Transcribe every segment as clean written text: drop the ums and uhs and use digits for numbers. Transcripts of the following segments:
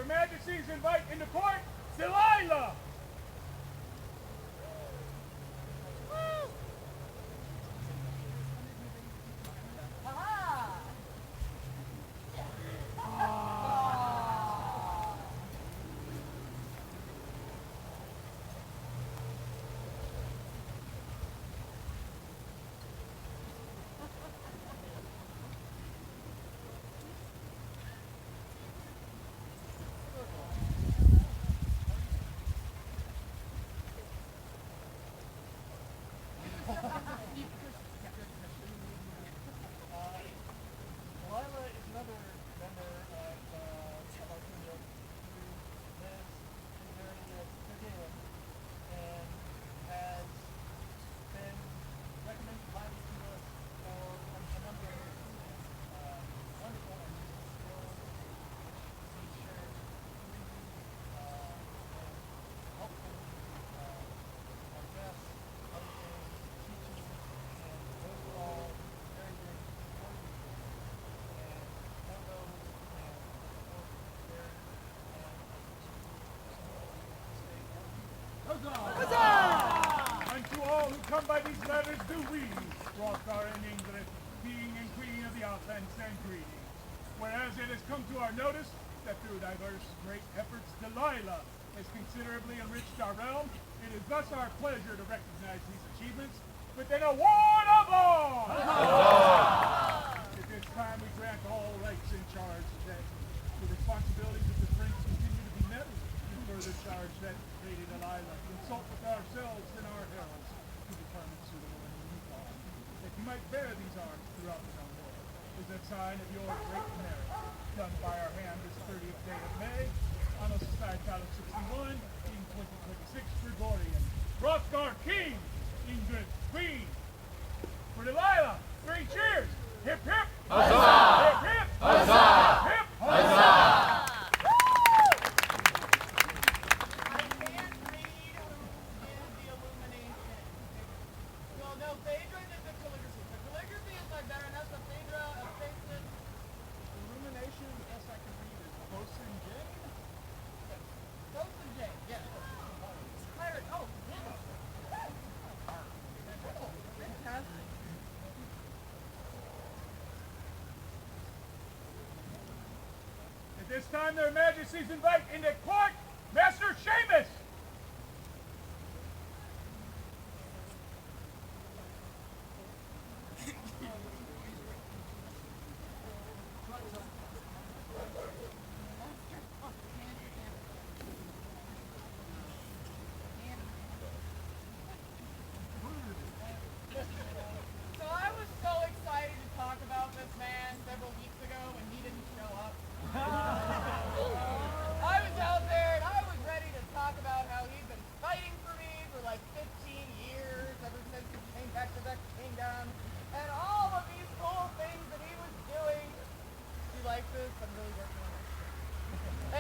Her Majesty's invite into court, Delilah! Delilah is another member of our kingdom who lives in the area of Gurkin and has been recommended highly to us for a number of reasons. Wonderful artistic skills, teacher, and helpful our guests, other things, teaching, and those are all very, very important. And for those and work there and unto all who come by these letters do we, Hrothgar and England, king and queen of the Outlands, send greetings. Whereas it has come to our notice that through diverse great efforts Delilah has considerably enriched our realm, it is thus our pleasure to recognize these achievements with an award of all. At this time we grant all rights in charge that the responsibilities of the prince continue to be met. We further charge that Lady Delilah consult with ourselves and our heralds to determine suitable and unique laws, that you might bear these arms throughout the known world, is a sign of your great merit, done by our hand this 30th day of May, on a societal of 61, in 2026 Gregorian. Hrothgar King, England Queen. For Delilah, 3 cheers! Hip hip! Huzzah! Hip hip! Huzzah! Hip! Huzzah! I can't read who did the illumination. Well, no, Phaedra did the calligraphy. The calligraphy is by Baronessa Phaedra of Faceton. Illumination, yes, I can read it. Close and Jane? Boson Jane, yes. Pirate, oh, yes. Oh, fantastic. At this time, their majesties invite into court Master Seamus. So I was so excited to talk about this man several weeks ago when he didn't show up. I was out there and I was ready to talk about how he'd been fighting for me for like 15 years, ever since he came back to the kingdom, and all of these cool things that he was doing. Do you like this? I'm really working on this.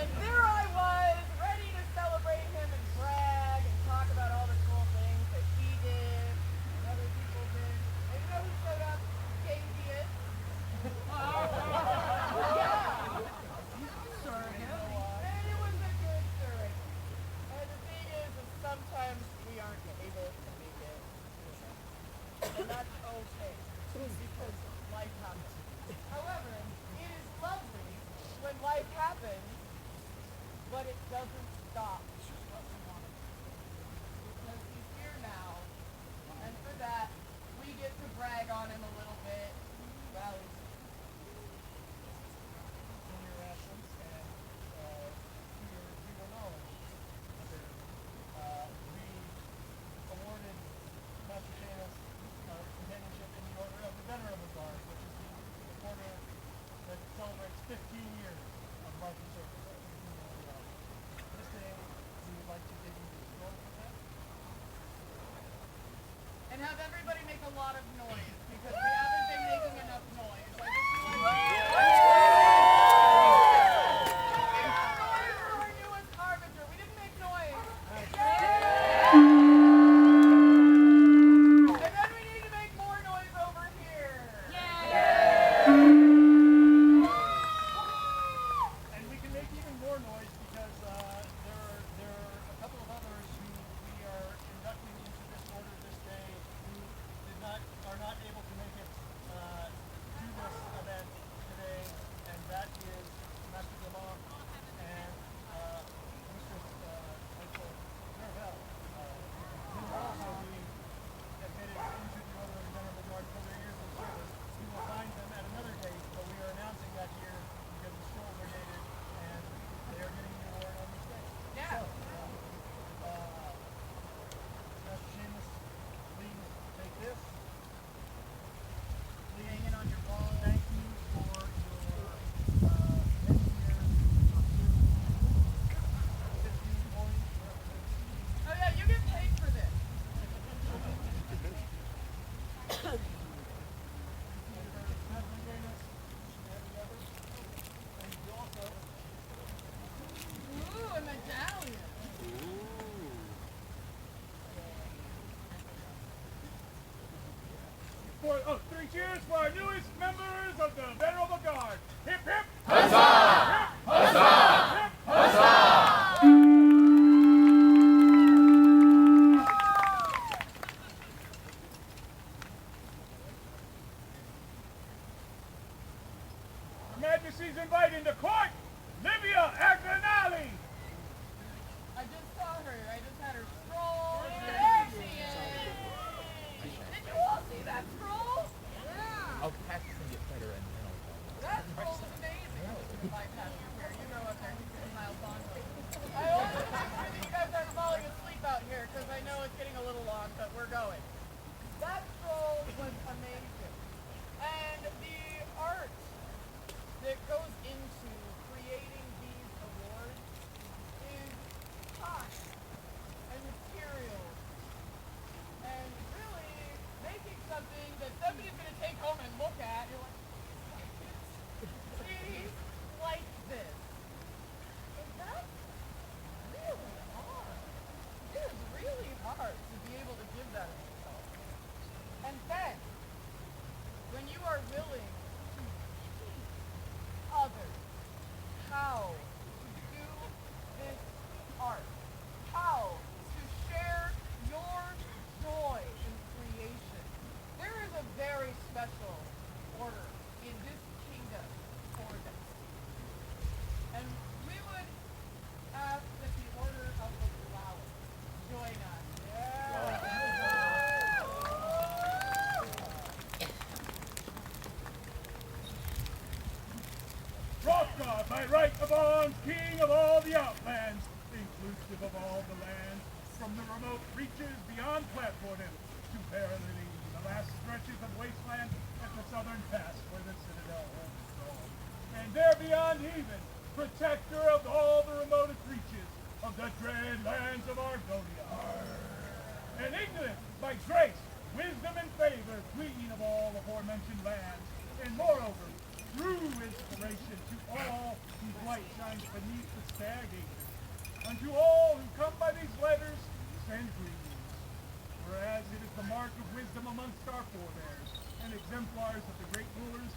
And there I was, ready to celebrate him and brag and talk about all the cool things that he did and other people did. And you know who showed up? Gavius. Yeah. And it was a good surrogate. And the thing is sometimes we aren't able to make it. And that's okay. Because life happens. However, it is lovely when life happens, but it doesn't stop what we want it to. Because he's here now, and for that, we get to brag on him a little bit. Well, In your absence and to your zero knowledge, we awarded Master Seamus companionship in the Order of the Venerable Guard, which is the order that celebrates 15 years of life and service. This day, we would like to give you the scroll for that. and have everybody make a lot of noise, because we haven't been making enough noise. I just feel like noise for our newest harbinger. We didn't make noise. And then we need to make more noise over here. And we can make even more noise Three cheers for our newest members of the Venerable Guard. Hip, hip. Huzzah! Huzzah! Huzzah! Her Majesty's inviting to court, Livia Agranali. I just saw her. I just had her scroll. There she is. Did you all see that scroll? Yeah. I'll pass this and get better and then I'll go. That scroll's amazing. If I pass you here, you go up there and get Miles Bonzo. I want to make sure that you guys aren't falling asleep out here because I know it's getting a little long, but we're going. That scroll was amazing. And the art that goes into creating these awards is time and materials and really making something that somebody's going to take home and look at. You're like, see, like this. And that's really hard. It is really hard to be able to give that to yourself. And then, when you are willing to teach others how to do this art, how to share your joy in creation, there is a very special order in this kingdom for this. And we would ask that the order of the flowers join us. Hrothgar, by right of arms, king of all the outlands, inclusive of all the lands, from the remote reaches beyond Platform to Verily, the last stretches of wasteland at the southern pass where the citadel holds strong. And there beyond even, protector of all the remotest reaches of the dread lands of Argonia. And England, by grace, wisdom and favor, queen of all aforementioned lands, and moreover, true inspiration to all whose light shines beneath the stag acres. Unto all who come by these letters, send greetings. Whereas it is the mark of wisdom amongst our forebears, and exemplars of the great rulers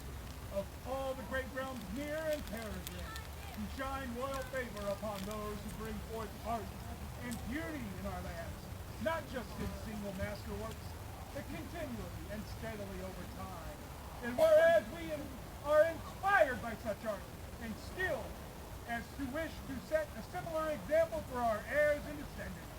of all the great realms near and peregrine, who shine royal favor upon those who bring forth art and beauty in our lands, not just in single masterworks, but continually and steadily over time. And whereas we are inspired by such art, and still as to wish to set a similar example for our heirs and descendants,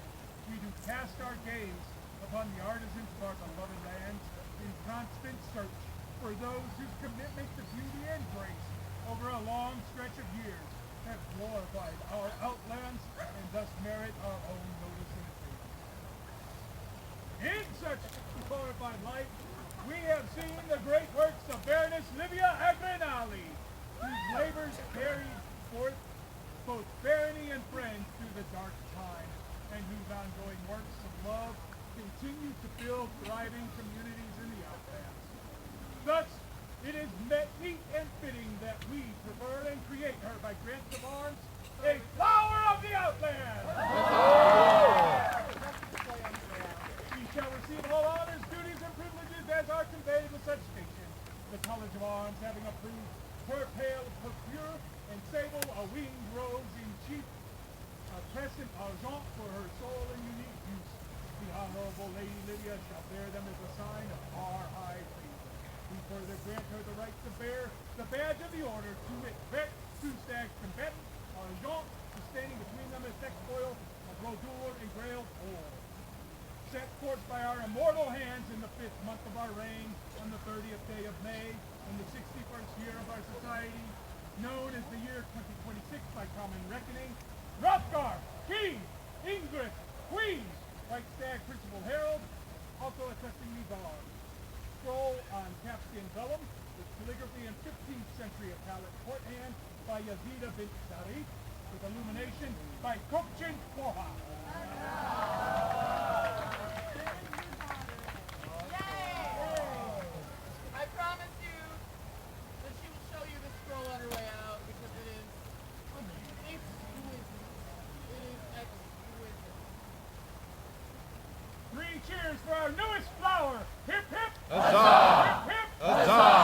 we do cast our gaze upon the artisans of our beloved lands in constant search for those whose commitment to beauty and grace over a long stretch of years have glorified our outlands and thus merit our own notice and attention. In such glorified light, we have seen the great works of Baroness Livia Agranali, whose labors carried forth both barony and friends through the dark time, and whose ongoing works of love continue to build thriving communities in the outlands. Thus, it is meet and fitting that we prefer and create her by grants of arms, a flower of the outlands! She shall receive all honors, duties, and privileges as are conveyed with such station. The College of Arms having approved her pale purpure and sable a winged rose in chief crescent argent for her sole and unique use. The Honorable Lady Lydia shall bear them as a sign of our high favor. We further grant her the right to bear the badge of the order, to wit, vet, two stags combatant, argent, sustaining between them a sex foil of Rodour and Grail Pole. Set forth by our immortal hands in the 5th month of our reign, on the 30th day of May, in the 61st year of our society, known as the year 2026 by common reckoning, Hrothgar, King, Ingrid, Queen, White Stag, Principal Herald, also attesting these arms. Scroll on calfskin vellum, with calligraphy in 15th century Italic shorthand by Yazida bint Sarif, with illumination by Gurkin Poha. I promise you that she will show you the scroll on her way out because it is exquisite. It is exquisite. 3 cheers for our newest flower. Hip hip! Huzzah! Hip hip! Huzzah!